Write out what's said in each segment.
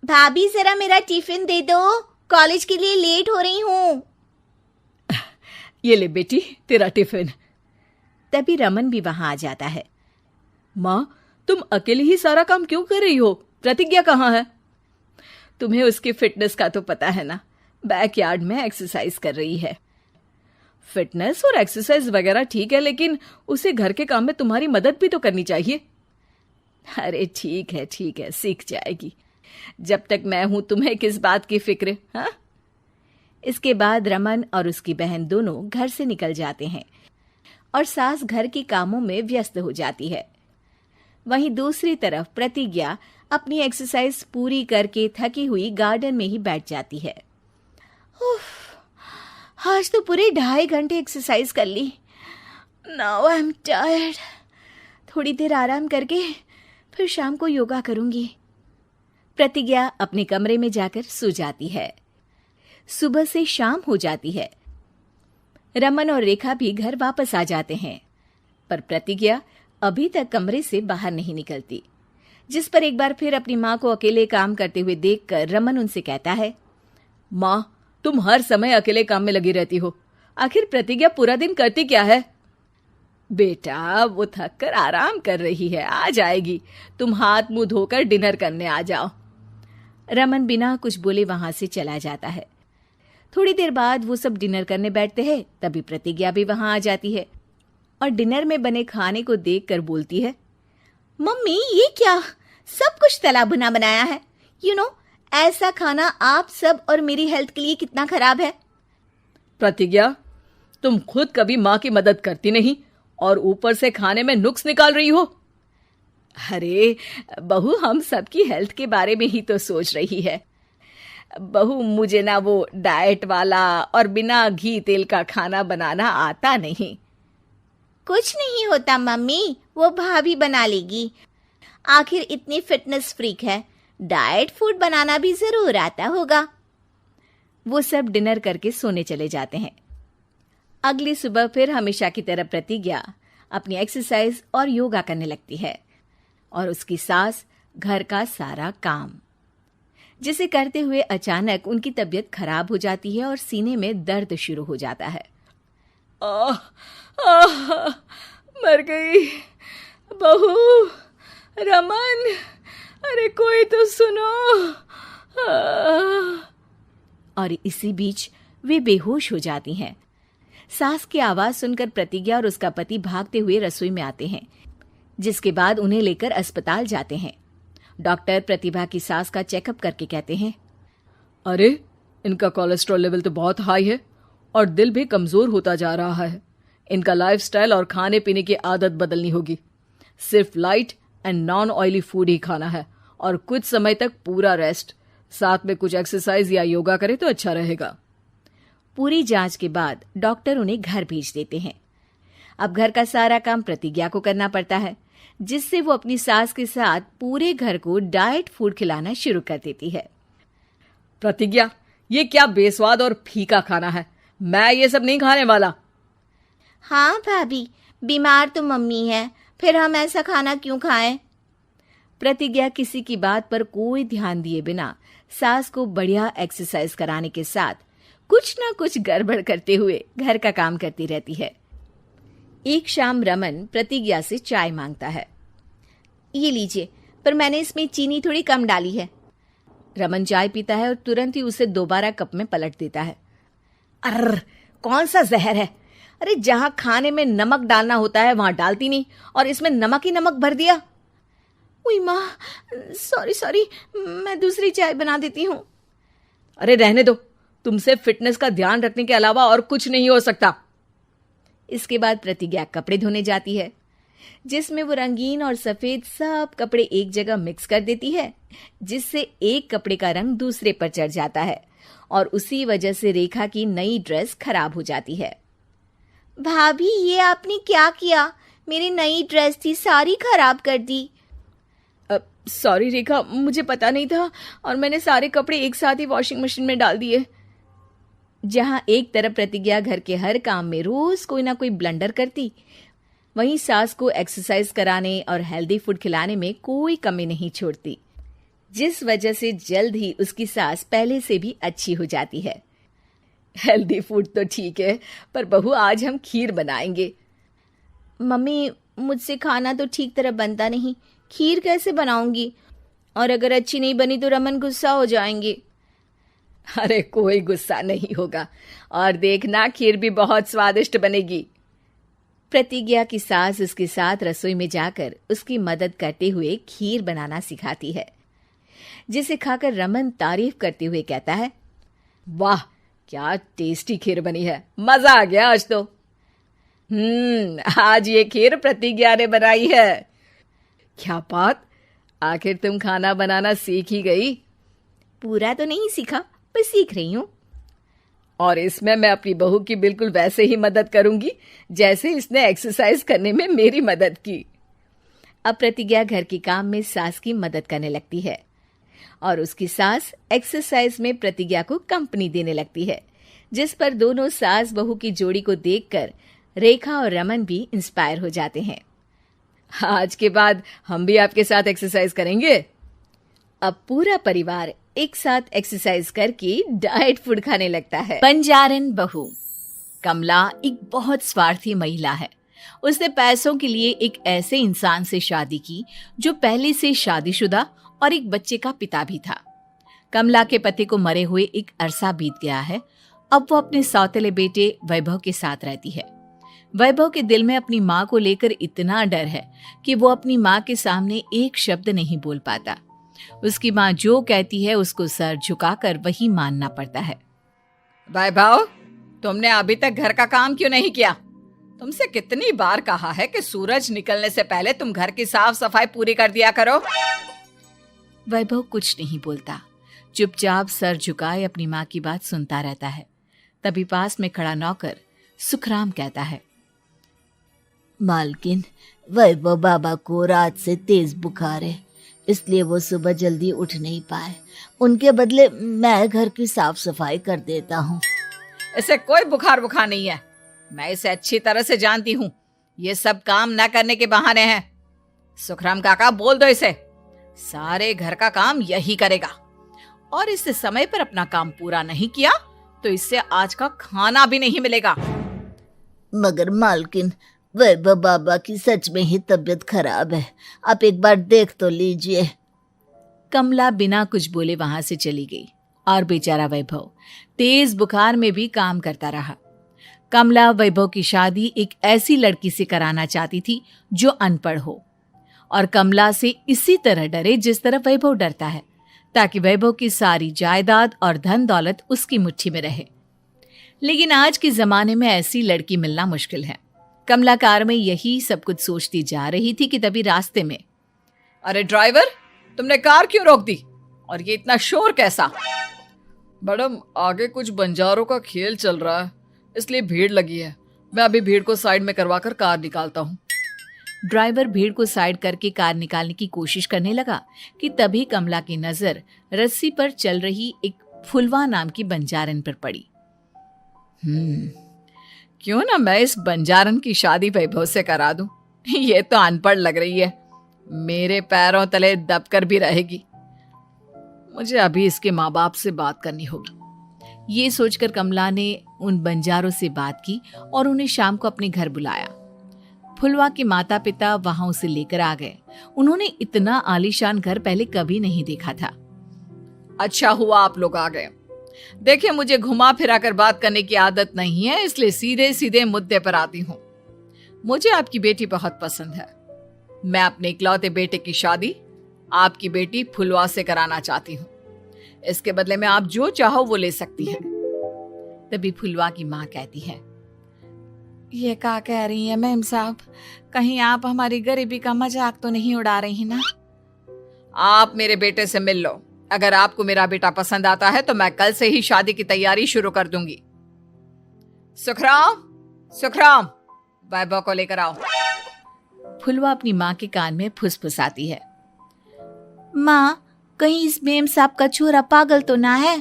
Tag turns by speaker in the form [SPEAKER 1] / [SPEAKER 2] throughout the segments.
[SPEAKER 1] भाभी जरा मेरा टिफिन दे दो, कॉलेज के लिए लेट हो रही हूँ।
[SPEAKER 2] ये ले बेटी तेरा टिफिन।
[SPEAKER 1] तभी रमन भी वहां आ जाता है।
[SPEAKER 2] माँ, तुम अकेले ही सारा काम क्यों कर रही हो? प्रतिज्ञा कहाँ है? तुम्हें उसकी फिटनेस का तो पता है ना, बैकयार्ड में एक्सरसाइज कर रही है। फिटनेस और एक्सरसाइज वगैरह ठीक है, लेकिन उसे घर के काम में तुम्हारी मदद भी तो करनी चाहिए। अरे ठीक है, सीख जाएगी। जब तक मैं हूं तुम्हें किस बात की फिक्र? हाँ।
[SPEAKER 1] इसके बाद रमन और उसकी बहन दोनों घर से निकल जाते हैं और सास घर के कामों में व्यस्त हो जाती है। वहीं दूसरी तरफ प्रतिज्ञा अपनी एक्सरसाइज पूरी करके थकी हुई गार्डन में ही बैठ जाती है। आज तो पूरे 2.5 घंटे एक्सरसाइज कर ली। Now I am tired. थोड़ी देर आराम करके फिर शाम को योगा करूंगी। प्रतिज्ञा अपने कमरे में जाकर सो जाती है। सुबह से शाम हो जाती है। रमन और रेखा भी घर वापस आ जाते हैं, पर प्रतिज्ञा अभी तक कमरे से बाहर नहीं निकलती, जिस पर एक बार फिर अपनी माँ को अकेले काम करते हुए देखकर रमन उनसे कहता है,
[SPEAKER 2] माँ, तुम हर समय अकेले काम में लगी रहती हो। आखिर प्रतिज्ञा पूरा दिन करती क्या है? बेटा, वो थक कर आराम कर रही है, आ जाएगी। तुम हाथ मुंह धोकर डिनर करने आ जाओ।
[SPEAKER 1] रमन बिना कुछ बोले वहां से चला जाता है। थोड़ी देर बाद वो सब डिनर करने बैठते हैं। तभी प्रतिज्ञा भी वहां आ जाती है और डिनर में बने खाने को देखकर बोलती है, मम्मी ये क्या, सब कुछ तला भुना बनाया है। ऐसा खाना आप सब और मेरी हेल्थ के लिए कितना खराब है।
[SPEAKER 2] प्रतिज्ञा, तुम खुद कभी माँ की मदद करती नहीं और ऊपर से खाने में नुक्स निकाल रही हो।
[SPEAKER 1] अरे बहू, हम सबकी हेल्थ के बारे में ही तो सोच रही है। बहू, मुझे ना वो डाइट वाला और बिना घी तेल का खाना बनाना आता नहीं। कुछ नहीं होता मम्मी, वो भाभी बना लेगी। आखिर इतनी फिटनेस फ्रीक है, डाइट फूड बनाना भी जरूर आता होगा। वो सब डिनर करके सोने चले जाते हैं। अगली सुबह फिर हमेशा की तरह प्रतिज्ञा अपनी एक्सरसाइज और योगा करने लगती है और उसकी सास घर का सारा काम, जिसे करते हुए अचानक उनकी तबीयत खराब हो जाती है और सीने में दर्द शुरू हो जाता है।
[SPEAKER 2] मर गई बहू। रमन, अरे कोई तो सुनो।
[SPEAKER 1] और इसी बीच वे बेहोश हो जाती हैं। सास की आवाज सुनकर प्रतिज्ञा और उसका पति भागते हुए रसोई में आते हैं, जिसके बाद उन्हें लेकर अस्पताल जाते हैं। डॉक्टर प्रतिभा की सास का चेकअप करके कहते हैं,
[SPEAKER 2] अरे इनका कोलेस्ट्रॉल लेवल तो बहुत हाई है और दिल भी कमजोर होता जा रहा है। इनका लाइफस्टाइल और खाने पीने की आदत बदलनी होगी। सिर्फ light and non oily food ही खाना है और कुछ समय तक पूरा रेस्ट, साथ में कुछ एक्सरसाइज या योगा करे तो अच्छा रहेगा।
[SPEAKER 1] पूरी जांच के बाद डॉक्टर उन्हें घर भेज देते हैं। अब घर का सारा काम प्रतिज्ञा को करना पड़ता है, जिससे वो अपनी सास के साथ पूरे घर को डाइट फूड खिलाना शुरू कर देती है।
[SPEAKER 2] प्रतिज्ञा, ये क्या बेस्वाद और फीका खाना है, मैं ये सब नहीं खाने वाला।
[SPEAKER 1] हाँ भाभी, बीमार तो मम्मी है, फिर हम ऐसा खाना क्यों खाएं? प्रतिज्ञा किसी की बात पर कोई ध्यान दिए बिना सास को बढ़िया एक्सरसाइज कराने के साथ कुछ ना कुछ गड़बड़ करते हुए घर का काम करती रहती है। एक शाम रमन प्रतिज्ञा से चाय मांगता है। ये लीजिए, पर मैंने इसमें चीनी थोड़ी कम डाली है। रमन चाय पीता है और तुरंत ही उसे दोबारा कप में पलट देता है। अर्र, कौन सा जहर है? अरे जहां खाने में नमक डालना होता है वहां डालती नहीं और इसमें नमक ही नमक भर दिया। उई माँ, सॉरी, मैं दूसरी चाय बना देती हूँ।
[SPEAKER 2] अरे रहने दो, तुमसे फिटनेस का ध्यान रखने के अलावा और कुछ नहीं हो सकता।
[SPEAKER 1] इसके बाद प्रतिज्ञा कपड़े धोने जाती है, जिसमें वो रंगीन और सफेद सब कपड़े एक जगह मिक्स कर देती है, जिससे एक कपड़े का रंग दूसरे पर चढ़ जाता है और उसी वजह से रेखा की नई ड्रेस खराब हो जाती है। भाभी, ये आपने क्या किया? मेरी नई ड्रेस थी, सारी खराब कर दी।
[SPEAKER 2] सॉरी रेखा, मुझे पता नहीं था और मैंने सारे कपड़े एक साथ ही वॉशिंग मशीन में डाल दिए।
[SPEAKER 1] जहां एक तरफ प्रतिज्ञा घर के हर काम में रोज कोई ना कोई ब्लंडर करती, वहीं सास को एक्सरसाइज कराने और हेल्दी फूड खिलाने में कोई कमी नहीं छोड़ती। जिस वजह से जल्द ही उसकी सांस पहले से भी अच्छी हो जाती है। हेल्दी फूड तो ठीक है, पर बहू आज हम खीर बनाएंगे।
[SPEAKER 2] मम्मी, मुझसे खाना तो ठीक तरह बनता नहीं, खीर कैसे बनाऊंगी? और अगर अच्छी नहीं बनी तो रमन गुस्सा हो जाएंगे।
[SPEAKER 1] अरे कोई गुस्सा नहीं होगा, और देखना खीर भी बहुत स्वादिष्ट बनेगी। प्रतिज्ञा की सास उसके साथ रसोई में जाकर उसकी मदद करते हुए खीर बनाना सिखाती है, जिसे खाकर रमन तारीफ करते हुए कहता है, वाह क्या टेस्टी खीर बनी है, मजा आ गया आज तो। आज ये खीर प्रतिज्ञा ने बनाई है। क्या बात, आखिर तुम खाना बनाना सीख ही गई?
[SPEAKER 2] पूरा तो नहीं सीखा, पर सीख रही हूँ।
[SPEAKER 1] और इसमें मैं अपनी बहू की बिल्कुल वैसे ही मदद करूंगी जैसे इसने एक्सरसाइज करने में मेरी मदद की।
[SPEAKER 2] अब प्रतिज्ञा घर के काम में सास की मदद करने लगती है और उसकी सास एक्सरसाइज में प्रतिज्ञा को कंपनी देने लगती है, जिस पर दोनों सास बहू की जोड़ी को देखकर रेखा और रमन भी इंस्पायर हो जाते हैं।
[SPEAKER 1] आज के बाद हम भी आपके साथ एक्सरसाइज करेंगे।
[SPEAKER 2] अब पूरा परिवार एक साथ एक्सरसाइज करके डाइट फूड खाने लगता है। बंजारन बहू। कमला एक बहुत स्वार्थी महिला है। उसने पैसों के लिए एक ऐसे इंसान से शादी की जो पहले से शादीशुदा और एक बच्चे का पिता भी था। कमला के पति को मरे हुए एक अरसा बीत गया है। अब वो अपने सौतेले बेटे वैभव के साथ रहती है। वैभव के दिल में अपनी माँ को लेकर इतना डर है कि वो अपनी माँ के सामने एक शब्द नहीं बोल पाता। उसकी माँ जो कहती है उसको सर झुकाकर वही मानना पड़ता है।
[SPEAKER 1] वैभव, तुमने अभी तक घर का काम क्यों नहीं किया? तुमसे कितनी बार कहा है कि सूरज निकलने से पहले तुम घर की साफ सफाई पूरी कर दिया करो।
[SPEAKER 2] वैभव कुछ नहीं बोलता, चुपचाप सर झुकाए अपनी माँ की बात सुनता रहता है। तभी पास में खड़ा नौकर सुखराम कहता है,
[SPEAKER 3] मालकिन, वैभव बाबा को रात से तेज बुखार है, इसलिए वो सुबह जल्दी उठ नहीं पाए। उनके बदले मैं घर की साफ सफाई कर देता हूँ।
[SPEAKER 1] इसे कोई बुखार नहीं है, मैं इसे अच्छी तरह से जानती हूँ। ये सब काम न करने के बहाने हैं। सुखराम काका, बोल दो इसे, सारे घर का काम यही करेगा, और इससे समय पर अपना काम पूरा नहीं किया तो इससे आज का खाना भी नहीं मिलेगा।
[SPEAKER 3] मगर मालकिन, वैभव बाबा की सच में ही तबीयत खराब है, आप एक बार देख तो लीजिए।
[SPEAKER 2] कमला बिना कुछ बोले वहां से चली गई और बेचारा वैभव तेज बुखार में भी काम करता रहा। कमला वैभव की शादी एक ऐसी लड़की से कराना चाहती थी जो अनपढ़ हो और कमला से इसी तरह डरे जिस तरह वैभव डरता है, ताकि वैभव की सारी जायदाद और धन दौलत उसकी मुट्ठी में रहे। लेकिन आज के जमाने में ऐसी लड़की मिलना मुश्किल है। कमला कार में यही सब कुछ सोचती जा रही थी कि तभी रास्ते में,
[SPEAKER 1] अरे ड्राइवर, तुमने कार क्यों रोक दी? और ये इतना शोर कैसा?
[SPEAKER 4] मैडम, आगे कुछ बंजारों का खेल चल रहा है, इसलिए भीड़ लगी है। मैं अभी भीड़ को साइड में करवाकर कार निकालता हूँ।
[SPEAKER 2] ड्राइवर भीड़ को साइड करके कार निकालने की कोशिश करने लगा कि तभी कमला की नजर रस्सी पर चल रही एक फुलवा नाम की बंजारन पर पड़ी।
[SPEAKER 1] क्यों ना मैं इस बंजारन की शादी वैभव से करा दूं? ये तो अनपढ़ लग रही है, मेरे पैरों तले दबकर भी रहेगी। मुझे अभी इसके माँ बाप से बात करनी होगी।
[SPEAKER 2] ये सोचकर कमला ने उन बंजारों से बात की और उन्हें शाम को अपने घर बुलाया। फुलवा के माता पिता वहां उसे लेकर आ गए। उन्होंने इतना आलीशान घर पहले कभी नहीं देखा था।
[SPEAKER 1] अच्छा हुआ आप लोग आ गए। देखिए, मुझे घुमा फिरा कर बात करने की आदत नहीं है, इसलिए सीधे सीधे मुद्दे पर आती हूँ। मुझे आपकी बेटी बहुत पसंद है। मैं अपने इकलौते बेटे की शादी आपकी बेटी फुलवा से कराना चाहती हूँ। इसके बदले में आप जो चाहो वो ले सकती हैं।
[SPEAKER 2] तभी फुलवा की माँ कहती है, ये क्या कह रही है मैम साहब? कहीं आप हमारी गरीबी का मजाक तो नहीं उड़ा रही ना?
[SPEAKER 1] आप मेरे बेटे से मिल लो। अगर आपको मेरा बेटा पसंद आता है तो मैं कल से ही शादी की तैयारी शुरू कर दूंगी। सुखराम, वैभव को लेकर आओ।
[SPEAKER 2] फुलवा अपनी माँ के कान में फुसफुसाती है, माँ, कहीं इस मेम साहब का छोरा पागल तो ना है?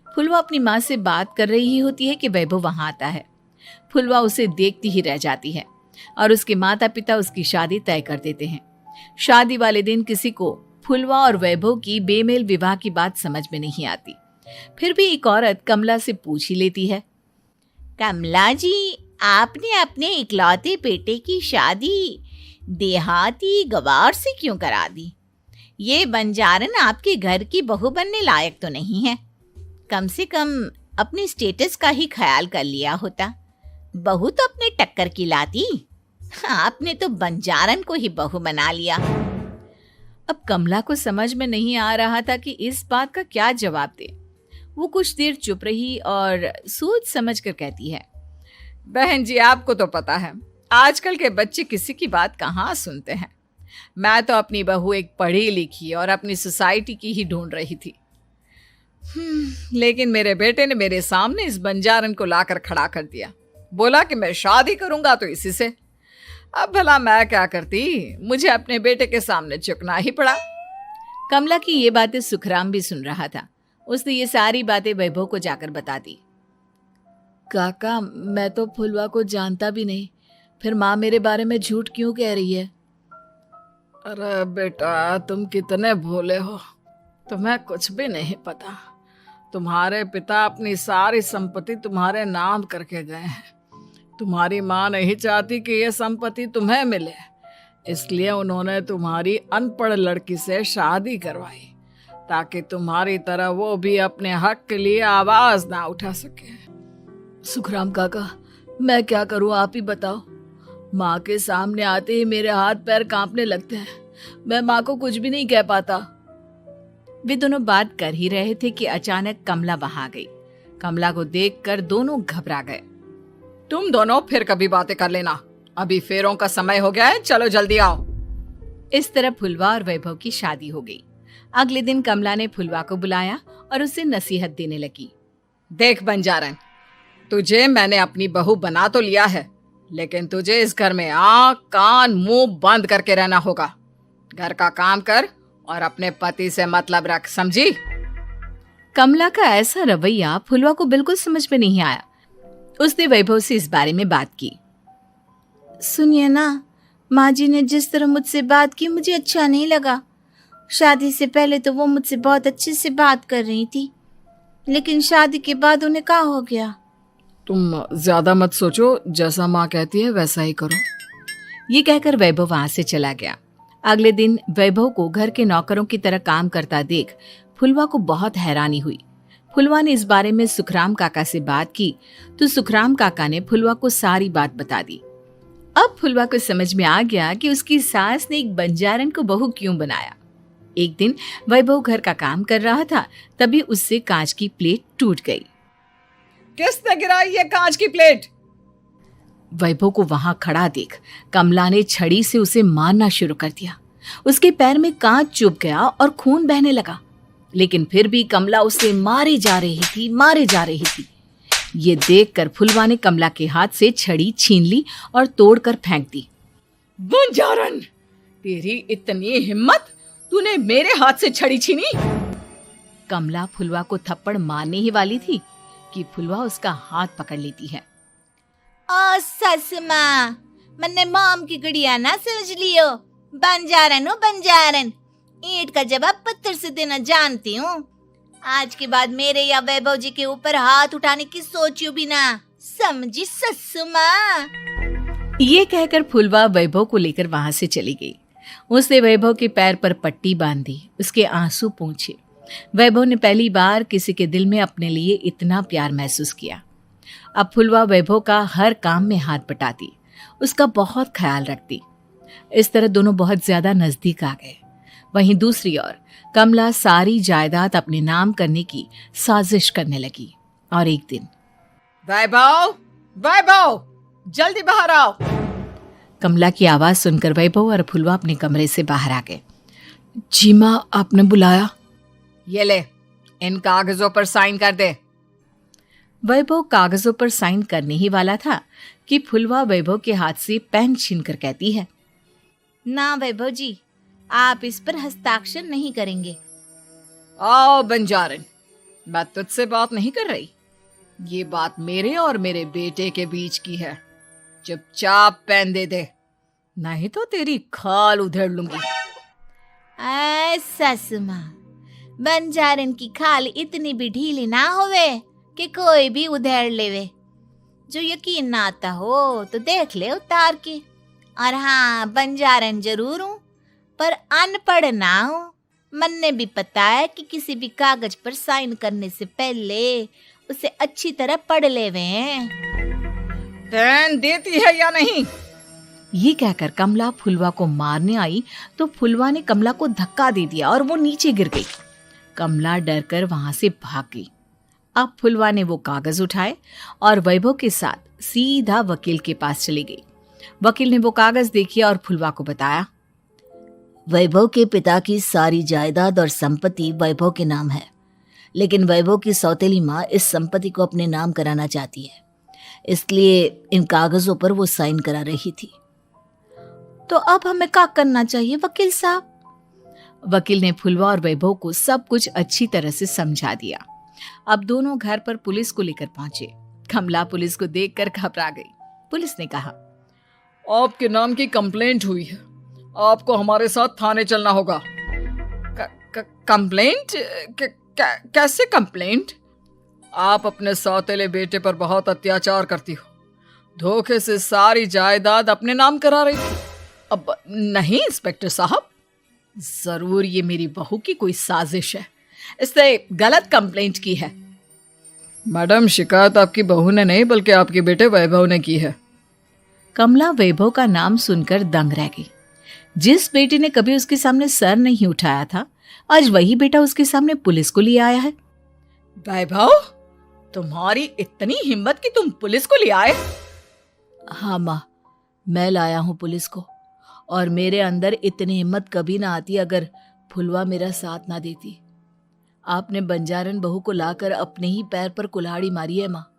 [SPEAKER 2] फुलवा अपनी माँ से बात कर रही होती है कि वैभव वहां आता है। फुलवा उसे देखती ही रह जाती है और उसके माता पिता उसकी शादी तय कर देते हैं। शादी वाले दिन किसी को फुलवा और वैभव की बेमेल विवाह की बात समझ में नहीं आती। फिर भी एक औरत कमला से पूछ ही लेती है।
[SPEAKER 3] कमला जी, आपने अपने इकलौते बेटे की शादी देहाती गवार से क्यों करा दी? ये बंजारन आपके घर की बहू बनने लायक तो नहीं है। कम से कम अपने स्टेटस का ही ख्याल कर लिया होता। बहू तो अपने टक्कर की लाती, आपने तो बंजारन को ही बहू बना लिया।
[SPEAKER 2] अब कमला को समझ में नहीं आ रहा था कि इस बात का क्या जवाब दे। वो कुछ देर चुप रही और सोच समझ कर कहती है।
[SPEAKER 1] बहन जी, आपको तो पता है आजकल के बच्चे किसी की बात कहाँ सुनते हैं। मैं तो अपनी बहू एक पढ़ी लिखी और अपनी सोसाइटी की ही ढूंढ रही थी। लेकिन मेरे बेटे ने मेरे सामने इस बंजारन को लाकर खड़ा कर दिया। बोला कि मैं शादी करूंगा तो इसी से। अब भला मैं क्या करती, मुझे अपने बेटे के सामने झुकना ही पड़ा।
[SPEAKER 2] कमला की ये बातें सुखराम भी सुन रहा था। उसने ये सारी बातें वैभव को जाकर बता दी। काका, मैं तो फुलवा को जानता भी नहीं, फिर माँ मेरे बारे में झूठ क्यों कह रही है?
[SPEAKER 1] अरे बेटा, तुम कितने भोले हो, तुम्हें कुछ भी नहीं पता। तुम्हारे पिता अपनी सारी संपत्ति तुम्हारे नाम करके गए हैं। तुम्हारी माँ नहीं चाहती कि यह संपत्ति तुम्हें मिले, इसलिए उन्होंने तुम्हारी अनपढ़ लड़की से शादी करवाई ताकि तुम्हारी तरह वो भी अपने हक के लिए आवाज ना उठा सके।
[SPEAKER 2] सुखराम काका, मैं क्या करूं, आप ही बताओ। माँ के सामने आते ही मेरे हाथ पैर कांपने लगते हैं। मैं माँ को कुछ भी नहीं कह पाता। वे दोनों बात कर ही रहे थे कि अचानक कमला वहां आ गई। कमला को देखकर दोनों घबरा गए।
[SPEAKER 1] तुम दोनों फिर कभी बातें कर लेना, अभी फेरों का समय हो गया है, चलो जल्दी आओ।
[SPEAKER 2] इस तरह फुलवा और वैभव की शादी हो गई। अगले दिन कमला ने फुलवा को बुलाया और उसे नसीहत देने लगी।
[SPEAKER 1] देख बंजारन, तुझे मैंने अपनी बहू बना तो लिया है, लेकिन तुझे इस घर में आंख कान मुंह बंद करके रहना होगा। घर का काम कर और अपने पति से मतलब रख, समझी?
[SPEAKER 2] कमला का ऐसा रवैया फुलवा को बिल्कुल समझ में नहीं आया। उसने वैभव से इस बारे में बात की।
[SPEAKER 3] सुनिए ना, माँ जी ने जिस तरह मुझसे बात की मुझे अच्छा नहीं लगा। शादी से पहले तो वो मुझसे बहुत अच्छे से बात कर रही थी, लेकिन शादी के बाद उन्हें क्या हो गया?
[SPEAKER 4] तुम ज्यादा मत सोचो, जैसा माँ कहती है वैसा ही करो।
[SPEAKER 2] ये कहकर वैभव वहां से चला गया। अगले दिन वैभव को घर के नौकरों की तरह काम करता देख फुलवा को बहुत हैरानी हुई। फुलवा ने इस बारे में सुखराम काका से बात की तो सुखराम काका ने फुलवा को सारी बात बता दी। अब फुलवा को समझ में आ गया कि उसकी सास ने एक बंजारन को बहू क्यों बनाया। एक दिन वैभव घर का काम कर रहा था, तभी उससे कांच की प्लेट टूट गई।
[SPEAKER 1] किसने गिराई ये कांच की प्लेट?
[SPEAKER 2] वैभव को वहां खड़ा देख कमला ने छड़ी से उसे मारना शुरू कर दिया। उसके पैर में कांच चुभ गया और खून बहने लगा, लेकिन फिर भी कमला उसे मारे जा रही थी। ये देखकर फुलवा ने कमला के हाथ से छड़ी छीन ली और तोड़कर फेंक दी।
[SPEAKER 1] बंजारन, तेरी इतनी हिम्मत, तूने मेरे हाथ से छड़ी छीनी?
[SPEAKER 2] कमला फुलवा को थप्पड़ मारने ही वाली थी कि फुलवा उसका हाथ पकड़ लेती है।
[SPEAKER 3] ओ सस माँ, मैंने मॉम की गुड़िया ना समझ लियो। बंजारन हो बंजारन, ईंट का जवाब पत्थर से देना जानती हूँ। आज के बाद मेरे या वैभव जी के ऊपर हाथ उठाने की सोचियो भी ना, समझी ससु माँ?
[SPEAKER 2] ये कहकर फुलवा वैभव को लेकर वहां से चली गई। उसने वैभव के पैर पर पट्टी बांधी, उसके आंसू पोंछे। वैभव ने पहली बार किसी के दिल में अपने लिए इतना प्यार महसूस किया। अब फुलवा वैभव का हर काम में हाथ बटाती, उसका बहुत ख्याल रखती। इस तरह दोनों बहुत ज्यादा नजदीक आ गए। वहीं दूसरी ओर कमला सारी जायदाद अपने नाम करने की साजिश करने लगी। और एक दिन,
[SPEAKER 1] वैभव, जल्दी बाहर आओ।
[SPEAKER 2] कमला की आवाज सुनकर वैभव और फुलवा अपने कमरे से बाहर आ गए। जी माँ, आपने बुलाया?
[SPEAKER 1] ये ले, इन कागजों पर साइन कर दे।
[SPEAKER 2] वैभव कागजों पर साइन करने ही वाला था कि फुलवा वैभव के हाथ से पेन छीनकर कहती है,
[SPEAKER 3] ना वैभव जी, आप इस पर हस्ताक्षर नहीं करेंगे।
[SPEAKER 1] आओ बंजारन, मैं तुझसे बात नहीं कर रही। ये बात मेरे और मेरे बेटे के बीच की है। चुपचाप पेन दे दे, नहीं तो तेरी खाल उधेड़ लूंगी।
[SPEAKER 3] ससु माँ, बंजारन की खाल इतनी भी ढीली ना होवे कि कोई भी उधेड़ लेवे। जो यकीन ना आता हो तो देख ले उतार के। और हाँ, बंजारन जरूर हूँ पर अनपढ़ ना हूँ। मन्ने भी पता है कि किसी भी कागज पर साइन करने से पहले उसे अच्छी तरह पढ़ लेवे हैं।
[SPEAKER 4] बहन देती है या नहीं?
[SPEAKER 2] ये कहकर कमला फुलवा को मारने आई तो फुलवा ने कमला को धक्का दे दिया और वो नीचे गिर गई। कमला डरकर वहां से भाग गई। अब फुलवा ने वो कागज उठाए और वैभव के साथ सीधा वकील के पास चली गई। वकील ने वो कागज देखे और फुलवा को बताया,
[SPEAKER 5] वैभव के पिता की सारी जायदाद और संपत्ति वैभव के नाम है, लेकिन वैभव की सौतेली माँ इस संपत्ति को अपने नाम कराना चाहती है, इसलिए इन कागजों पर वो साइन करा रही थी।
[SPEAKER 2] तो अब हमें क्या करना चाहिए वकील साहब? वकील ने फुलवा और वैभव को सब कुछ अच्छी तरह से समझा दिया। अब दोनों घर पर पुलिस को लेकर पहुंचे। कमला पुलिस को देखकर घबरा गई। पुलिस ने कहा,
[SPEAKER 4] आपके नाम की कंप्लेंट हुई है, आपको हमारे साथ थाने चलना होगा।
[SPEAKER 2] कंप्लेंट? कैसे कंप्लेंट?
[SPEAKER 4] आप अपने सौतेले बेटे पर बहुत अत्याचार करती हो, धोखे से सारी जायदाद अपने नाम करा रही थी।
[SPEAKER 2] अब नहीं इंस्पेक्टर साहब, जरूर ये मेरी बहू की कोई साजिश है, इसने गलत कंप्लेंट की है।
[SPEAKER 4] मैडम, शिकायत आपकी बहू ने नहीं बल्कि आपके बेटे वैभव ने की है।
[SPEAKER 2] कमला वैभव का नाम सुनकर दंग रह गई। जिस बेटे ने कभी उसके सामने सर नहीं उठाया था, आज वही बेटा उसके सामने पुलिस को लिए आया है।
[SPEAKER 1] वैभव, तुम्हारी इतनी हिम्मत कि तुम पुलिस को ले आए?
[SPEAKER 5] हाँ माँ, मैं लाया हूँ पुलिस को, और मेरे अंदर इतनी हिम्मत कभी ना आती अगर फुलवा मेरा साथ ना देती। आपने बंजारन बहू को लाकर अपने ही पैर पर कुल्हाड़ी मारी है माँ।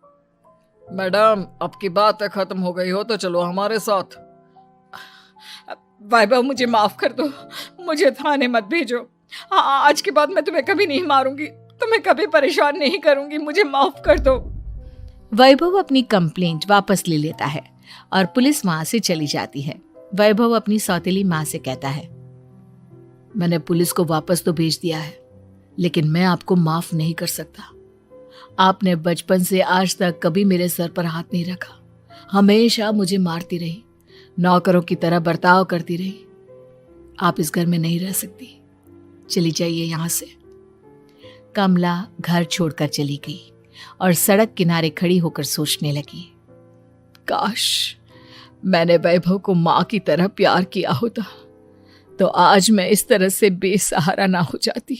[SPEAKER 4] मैडम, अब की बात खत्म हो गई हो तो चलो हमारे साथ।
[SPEAKER 1] वैभव, मुझे माफ कर दो, मुझे थाने मत भेजो। आज के बाद मैं तुम्हें कभी नहीं मारूंगी, तुम्हें कभी परेशान नहीं करूंगी, मुझे माफ कर दो।
[SPEAKER 2] वैभव अपनी कंप्लेंट वापस ले लेता है और पुलिस वहां से चली जाती है। वैभव अपनी सौतेली माँ से कहता है,
[SPEAKER 5] मैंने पुलिस को वापस तो भेज दिया है, लेकिन मैं आपको माफ नहीं कर सकता। आपने बचपन से आज तक कभी मेरे सर पर हाथ नहीं रखा, हमेशा मुझे मारती रही, नौकरों की तरह बर्ताव करती रही। आप इस घर में नहीं रह सकती, चली जाइए यहां से।
[SPEAKER 2] कमला घर छोड़कर चली गई और सड़क किनारे खड़ी होकर सोचने लगी, काश मैंने वैभव को माँ की तरह प्यार किया होता तो आज मैं इस तरह से बेसहारा ना हो जाती।